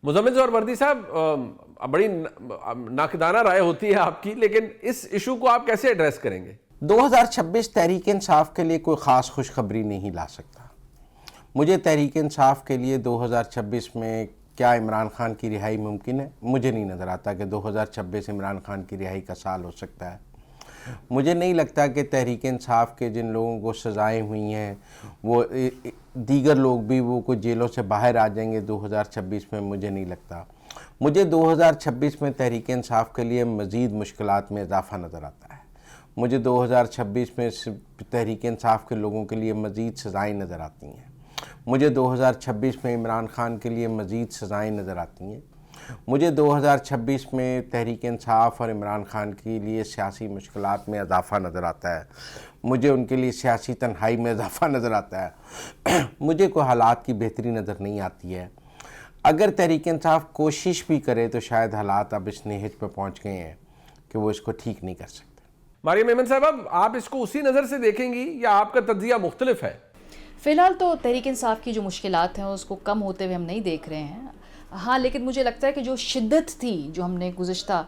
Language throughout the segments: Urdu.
مزمل اور وردی صاحب، بڑی ناقدانہ رائے ہوتی ہے آپ کی، لیکن اس ایشو کو آپ کیسے ایڈریس کریں گے؟ 2026 تحریک انصاف کے لیے کوئی خاص خوشخبری نہیں لا سکتا۔ مجھے تحریک انصاف کے لیے 2026 میں کیا عمران خان کی رہائی ممکن ہے؟ مجھے نہیں نظر آتا کہ 2026 عمران خان کی رہائی کا سال ہو سکتا ہے۔ مجھے نہیں لگتا کہ تحریک انصاف کے جن لوگوں کو سزائیں ہوئی ہیں وہ دیگر لوگ بھی وہ کوئی جیلوں سے باہر آ جائیں گے 2026 میں، مجھے نہیں لگتا۔ مجھے 2026 میں تحریک انصاف کے لیے مزید مشکلات میں اضافہ نظر آتا ہے۔ مجھے 2026 میں تحریک انصاف کے لوگوں کے لیے مزید سزائیں نظر آتی ہیں۔ مجھے 2026 میں عمران خان کے لیے مزید سزائیں نظر آتی ہیں۔ مجھے 2026 میں تحریک انصاف اور عمران خان کے لیے سیاسی مشکلات میں اضافہ نظر آتا ہے۔ مجھے ان کے لیے سیاسی تنہائی میں اضافہ نظر آتا ہے۔ مجھے کوئی حالات کی بہتری نظر نہیں آتی ہے۔ اگر تحریک انصاف کوشش بھی کرے تو شاید حالات اب اس نہج پہ پہنچ گئے ہیں کہ وہ اس کو ٹھیک نہیں کر سکتے۔ مریم ایمن صاحب، آپ اس کو اسی نظر سے دیکھیں گی یا آپ کا تجزیہ مختلف ہے؟ فی الحال تو تحریک انصاف کی جو مشکلات ہیں اس کو کم ہوتے ہوئے ہم نہیں دیکھ رہے ہیں، ہاں لیکن مجھے لگتا ہے کہ جو شدت تھی جو ہم نے گزشتہ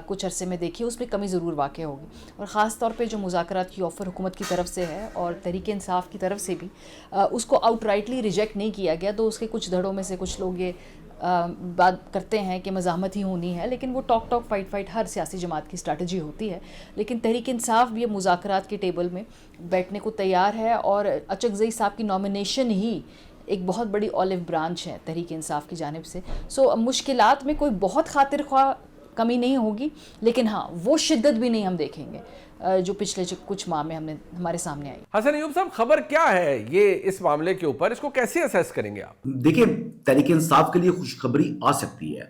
کچھ عرصے میں دیکھی اس میں کمی ضرور واقع ہوگی، اور خاص طور پہ جو مذاکرات کی آفر حکومت کی طرف سے ہے اور تحریک انصاف کی طرف سے بھی اس کو آؤٹ رائٹلی ریجیکٹ نہیں کیا گیا، تو اس کے کچھ دھڑوں میں سے کچھ لوگ یہ بات کرتے ہیں کہ مزاحمت ہی ہونی ہے، لیکن وہ ٹاک فائٹ ہر سیاسی جماعت کی اسٹریٹجی ہوتی ہے۔ لیکن تحریک انصاف بھی مذاکرات کے ٹیبل میں بیٹھنے کو تیار ہے، اور اچکزئی صاحب کی نامینیشن ہی ایک بہت بڑی اولیو برانچ ہے تحریک انصاف کی جانب سے۔ مشکلات میں کوئی بہت خاطر خواہ کمی نہیں ہوگی، لیکن ہاں وہ شدت بھی نہیں ہم دیکھیں گے جو پچھلے کچھ ماہ میں ہمارے سامنے آئی۔ حسن ایوب صاحب، خبر کیا ہے یہ اس معاملے کے اوپر؟ اس کو کیسے اسیس کریں گے آپ؟ دیکھیں، تحریک انصاف کے لیے خوشخبری آ سکتی ہے،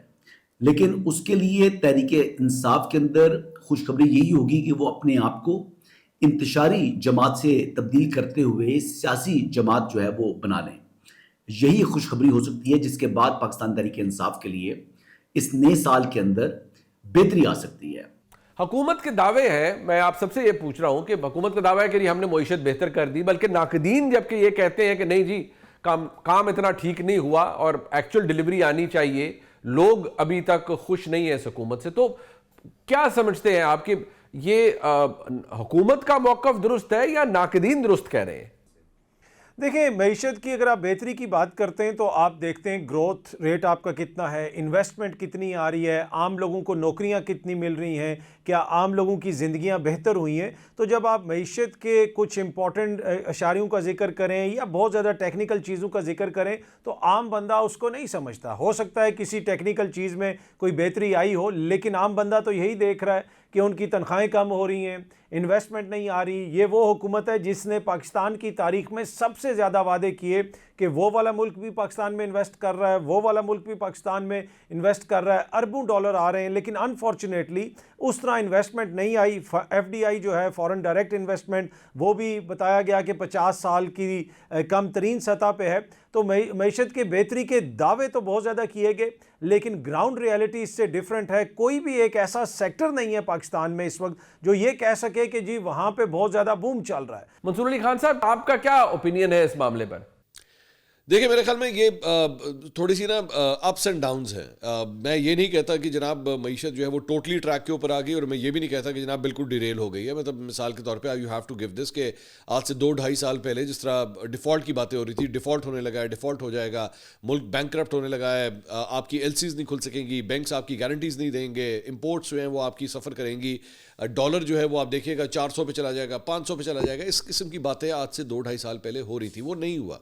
لیکن اس کے لیے تحریک انصاف کے اندر خوشخبری یہی ہوگی کہ وہ اپنے آپ کو انتشاری جماعت سے تبدیل کرتے ہوئے سیاسی جماعت جو ہے وہ بنا لیں۔ یہی خوشخبری ہو سکتی ہے جس کے بعد پاکستان تحریک انصاف کے لیے اس نئے سال کے اندر بہتری آ سکتی ہے۔ حکومت کے دعوے ہیں، میں آپ سب سے یہ پوچھ رہا ہوں کہ حکومت کا دعویٰ ہے کہ ہم نے معیشت بہتر کر دی، بلکہ ناقدین جبکہ یہ کہتے ہیں کہ نہیں جی کام اتنا ٹھیک نہیں ہوا اور ایکچوئل ڈیلیوری آنی چاہیے، لوگ ابھی تک خوش نہیں ہیں اس حکومت سے۔ تو کیا سمجھتے ہیں آپ کہ یہ حکومت کا موقف درست ہے یا ناقدین درست کہہ رہے ہیں؟ دیکھیں، معیشت کی اگر آپ بہتری کی بات کرتے ہیں تو آپ دیکھتے ہیں گروتھ ریٹ آپ کا کتنا ہے، انویسٹمنٹ کتنی آ رہی ہے، عام لوگوں کو نوکریاں کتنی مل رہی ہیں، کیا عام لوگوں کی زندگیاں بہتر ہوئی ہیں۔ تو جب آپ معیشت کے کچھ امپورٹنٹ اشاریوں کا ذکر کریں یا بہت زیادہ ٹیکنیکل چیزوں کا ذکر کریں تو عام بندہ اس کو نہیں سمجھتا۔ ہو سکتا ہے کسی ٹیکنیکل چیز میں کوئی بہتری آئی ہو، لیکن عام بندہ تو یہی دیکھ رہا ہے کہ ان کی تنخواہیں کم ہو رہی ہیں، انویسٹمنٹ نہیں آ رہی۔ یہ وہ حکومت ہے جس نے پاکستان کی تاریخ میں سب سے زیادہ وعدے کیے کہ وہ والا ملک بھی پاکستان میں انویسٹ کر رہا ہے، وہ والا ملک بھی پاکستان میں انویسٹ کر رہا ہے، اربوں ڈالر آ رہے ہیں، لیکن انفارچونیٹلی اس طرح انویسٹمنٹ نہیں آئی۔ ایف ڈی آئی جو ہے فورن ڈائریکٹ انویسٹمنٹ، وہ بھی بتایا گیا کہ 50 سال کی کم ترین سطح پہ ہے۔ تو معیشت کے بہتری کے دعوے تو بہت زیادہ کیے گئے، لیکن گراؤنڈ ریالٹی اس سے ڈیفرنٹ ہے۔ کوئی بھی ایک ایسا سیکٹر نہیں ہے پاکستان میں اس وقت جو یہ کہہ سکے کہ جی وہاں پہ بہت زیادہ بوم چل رہا ہے۔ منصور علی خان صاحب، آپ کا کیا اوپینین ہے اس معاملے پر؟ دیکھیں، میرے خیال میں یہ تھوڑی سی نا اپس اینڈ ڈاؤنز ہیں۔ میں یہ نہیں کہتا کہ جناب معیشت جو ہے وہ ٹوٹلی ٹریک کے اوپر آ گئی، اور میں یہ بھی نہیں کہتا کہ جناب بالکل ڈیریل ہو گئی ہے۔ مطلب مثال کے طور پہ you have to give this کہ آج سے 2-2.5 سال پہلے جس طرح ڈیفالٹ کی باتیں ہو رہی تھی، ڈیفالٹ ہونے لگا ہے، ڈیفالٹ ہو جائے گا، ملک بینک ہونے لگا ہے، آپ کی ایل سیز نہیں کھل سکیں گی، بینکس آپ کی گارنٹیز نہیں دیں گے، امپورٹس جو ہیں وہ آپ کی سفر کریں گی، ڈالر جو ہے وہ آپ دیکھیے گا 400 پہ چلا جائے گا، 500 پہ چلا جائے گا۔ اس قسم کی باتیں آج سے 2-2.5 سال پہلے ہو رہی تھی، وہ نہیں ہوا۔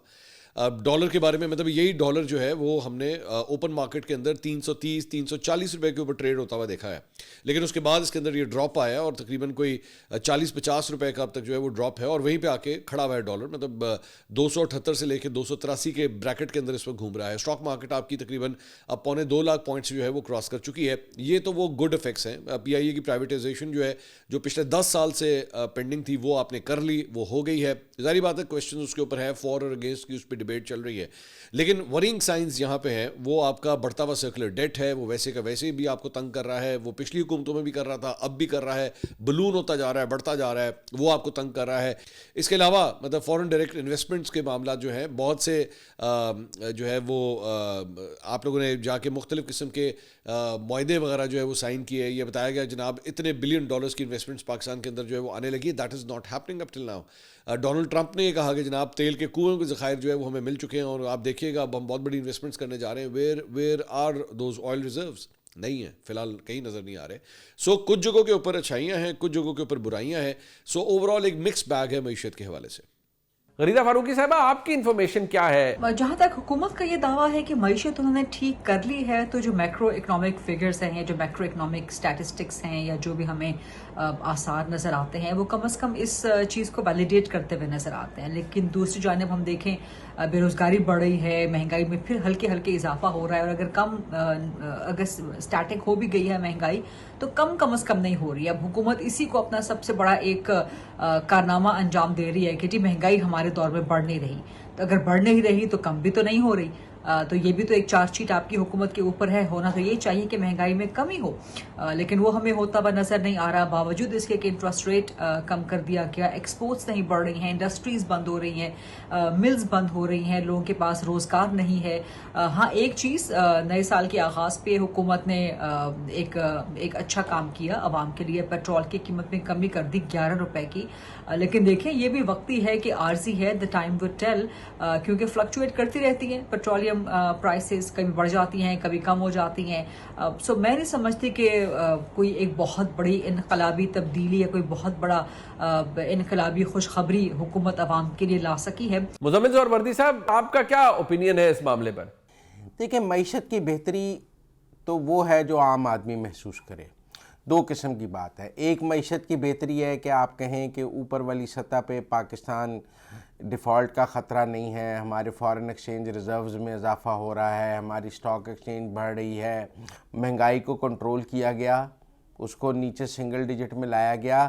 ڈالر کے بارے میں مطلب یہی ڈالر جو ہے وہ ہم نے اوپن مارکیٹ کے اندر 330-340 روپے کے اوپر ٹریڈ ہوتا ہوا دیکھا ہے، لیکن اس کے بعد اس کے اندر یہ ڈراپ آیا اور تقریباً کوئی 40-50 روپے کا اب تک جو ہے وہ ڈراپ ہے، اور وہیں پہ آ کے کھڑا ہوا ہے ڈالر۔ مطلب 278 سے لے کے 283 کے بریکٹ کے اندر اس وقت گھوم رہا ہے۔ اسٹاک مارکیٹ آپ کی تقریباً اب 2.25 لاکھ پوائنٹس جو ہے وہ کراس کر چکی ہے۔ یہ تو وہ گڈ افیکٹس ہیں۔ پی آئی اے کی پرائیویٹائزیشن جو ہے جو پچھلے 10 سال سے پینڈنگ تھی وہ آپ نے کر لی، وہ ہو گئی ہے۔ ظاہری بات ہے کویسچن اس کے اوپر ہے، فور اور اگینسٹ کی اس پہ ڈبیٹ چل رہی ہے. لیکن ورینگ سائنز یہاں پہ ہیں, وہ آپ کا بڑھتا ہوا سرکولر ڈیٹ ہے, وہ ویسے کا ویسے بھی آپ کو تنگ کر رہا ہے, وہ پچھلی حکومتوں میں بھی کر رہا تھا, اب بھی کر رہا ہے, بلون ہوتا جا رہا ہے, بڑھتا جا رہا ہے, وہ آپ کو تنگ کر رہا ہے. اس کے علاوہ مطلب فورن ڈائریکٹ انویسٹمنٹس کے معاملات جو ہیں, بہت سے جو ہے وہ آپ لوگوں نے جا کے مختلف قسم کے معاہدے وغیرہ جو ہے وہ سائن کیے. یہ بتایا گیا جناب اتنے بلین ڈالرز کی انویسٹمنٹس پاکستان کے اندر جو ہے وہ آنے لگی. That is not happening up till now. Donald Trump نے یہ کہا کہ جناب تیل کے کنویں کے ذخائر جو ہے وہ ہمیں مل چکے ہیں, اور آپ دیکھیے گا اب ہم بہت بڑی انویسٹمنٹس کرنے جا رہے ہیں. Where are those oil reserves? نہیں ہیں, فی الحال کہیں نظر نہیں آ رہے. سو کچھ جگہوں کے اوپر اچھائیاں ہیں, کچھ جگہوں کے اوپر برائیاں ہیں. سو اوور آل ایک مکس بیگ ہے معیشت کے حوالے سے. غریدہ فاروقی صاحبہ, آپ کی انفارمیشن کیا ہے؟ جہاں تک حکومت کا یہ دعویٰ ہے کہ معیشت انہوں نے ٹھیک کر لی ہے, تو جو میکرو اکنامک فگرز ہیں یا جو میکرو اکنامک اسٹیٹسٹکس ہیں یا جو بھی ہمیں آثار نظر آتے ہیں, وہ کم از کم اس چیز کو ویلیڈیٹ کرتے ہوئے نظر آتے ہیں. لیکن دوسری جانب ہم دیکھیں بے روزگاری بڑھ رہی ہے, مہنگائی میں پھر ہلکے اضافہ ہو رہا ہے, اور اگر اسٹیٹک ہو بھی گئی ہے مہنگائی تو کم از کم نہیں ہو رہی ہے. اب حکومت اسی کو اپنا سب سے بڑا ایک کارنامہ انجام دے رہی ہے کہ جی مہنگائی ہمارے دور میں بڑھ نہیں رہی. تو اگر بڑھ نہیں رہی تو کم بھی تو نہیں ہو رہی. تو یہ بھی تو ایک چارج شیٹ آپ کی حکومت کے اوپر ہے. ہونا تو یہ چاہیے کہ مہنگائی میں کمی ہو, لیکن وہ ہمیں ہوتا ہوا نظر نہیں آ رہا. باوجود اس کے کہ انٹرسٹ ریٹ کم کر دیا گیا, ایکسپورٹس نہیں بڑھ رہی ہیں, انڈسٹریز بند ہو رہی ہیں, ملز بند ہو رہی ہیں, لوگوں کے پاس روزگار نہیں ہے. ہاں ایک چیز, نئے سال کے آغاز پہ حکومت نے ایک اچھا کام کیا عوام کے لیے, پیٹرول کی قیمت میں کمی کر دی 11 روپے کی. لیکن دیکھیں یہ بھی وقتی ہے کہ عارضی ہے, دا ٹائم ول ٹیل, کیونکہ فلکچویٹ کرتی رہتی ہیں پیٹرولیم پرائسز, کبھی بڑھ جاتی ہیں کبھی کم ہو جاتی ہیں. سو میں نہیں سمجھتی کہ کوئی ایک بہت بڑی انقلابی تبدیلی یا کوئی بہت بڑا انقلابی خوشخبری حکومت عوام کے لیے لا سکی ہے. مزمل ظہور وردی صاحب, آپ کا کیا اوپینین ہے اس معاملے پر؟ دیکھیں, معیشت کی بہتری تو وہ ہے جو عام آدمی محسوس کرے. دو قسم کی بات ہے. ایک معیشت کی بہتری ہے کہ آپ کہیں کہ اوپر والی سطح پہ پاکستان ڈیفالٹ کا خطرہ نہیں ہے, ہمارے فارن ایکسچینج ریزروز میں اضافہ ہو رہا ہے, ہماری سٹاک ایکسچینج بڑھ رہی ہے, مہنگائی کو کنٹرول کیا گیا, اس کو نیچے سنگل ڈیجٹ میں لایا گیا.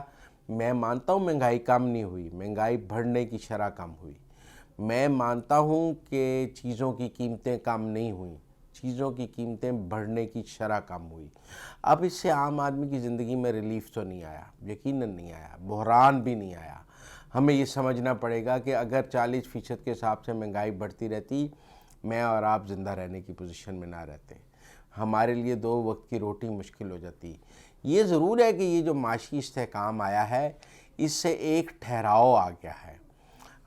میں مانتا ہوں مہنگائی کم نہیں ہوئی, مہنگائی بڑھنے کی شرح کم ہوئی. میں مانتا ہوں کہ چیزوں کی قیمتیں کم نہیں ہوئیں, چیزوں کی قیمتیں بڑھنے کی شرح کم ہوئی. اب اس سے عام آدمی کی زندگی میں ریلیف تو نہیں آیا, یقیناً نہیں آیا, بحران بھی نہیں آیا. ہمیں یہ سمجھنا پڑے گا کہ اگر 40% کے حساب سے مہنگائی بڑھتی رہتی, میں اور آپ زندہ رہنے کی پوزیشن میں نہ رہتے, ہمارے لیے 2 وقت کی روٹی مشکل ہو جاتی. یہ ضرور ہے کہ یہ جو معاشی استحکام آیا ہے, اس سے ایک ٹھہراؤ آ گیا ہے,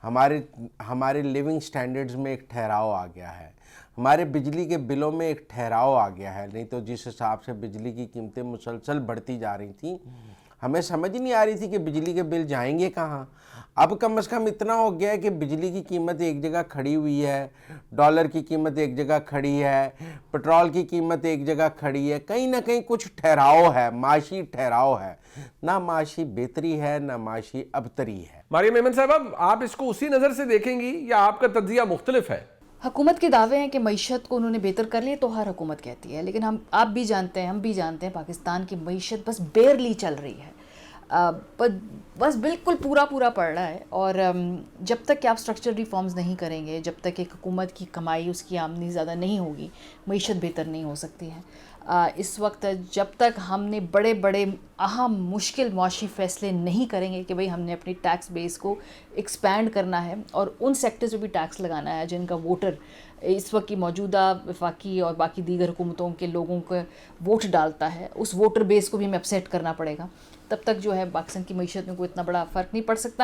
ہمارے لیونگ سٹینڈرڈز میں ایک ٹھہراؤ آ گیا ہے, ہمارے بجلی کے بلوں میں ایک ٹھہراؤ آ گیا ہے. نہیں تو جس حساب سے بجلی کی قیمتیں مسلسل بڑھتی جا رہی تھیں, ہمیں سمجھ نہیں آ رہی تھی کہ بجلی کے بل جائیں گے کہاں. اب کم از کم اتنا ہو گیا ہے کہ بجلی کی قیمت ایک جگہ کھڑی ہوئی ہے, ڈالر کی قیمت ایک جگہ کھڑی ہے, پٹرول کی قیمت ایک جگہ کھڑی ہے. کہیں نہ کہیں کچھ ٹھہراؤ ہے, معاشی ٹھہراؤ ہے. نہ معاشی بہتری ہے نہ معاشی ابتری ہے. مریم ایمن صاحب, اب آپ اس کو اسی نظر سے دیکھیں گی یا آپ کا تجزیہ مختلف ہے؟ حکومت کے دعوے ہیں کہ معیشت کو انہوں نے بہتر کر لیا, تو ہر حکومت کہتی ہے, لیکن آپ بھی جانتے ہیں, ہم بھی جانتے ہیں, پاکستان کی معیشت بس بیرلی چل رہی ہے, بس بالکل پورا پڑ رہا ہے. اور جب تک کہ آپ اسٹرکچرل ریفارمز نہیں کریں گے, جب تک ایک حکومت کی کمائی, اس کی آمدنی زیادہ نہیں ہوگی, معیشت بہتر نہیں ہو سکتی ہے. اس وقت جب تک ہم نے بڑے اہم مشکل معاشی فیصلے نہیں کریں گے کہ بھئی ہم نے اپنی ٹیکس بیس کو ایکسپینڈ کرنا ہے اور ان سیکٹرز پہ بھی ٹیکس لگانا ہے جن کا ووٹر اس وقت کی موجودہ وفاقی اور باقی دیگر حکومتوں کے لوگوں کو ووٹ ڈالتا ہے, اس ووٹر بیس کو بھی ہمیں اپسیٹ کرنا پڑے گا, تب تک جو ہے پاکستان کی معیشت میں کوئی اتنا بڑا فرق نہیں پڑ سکتا.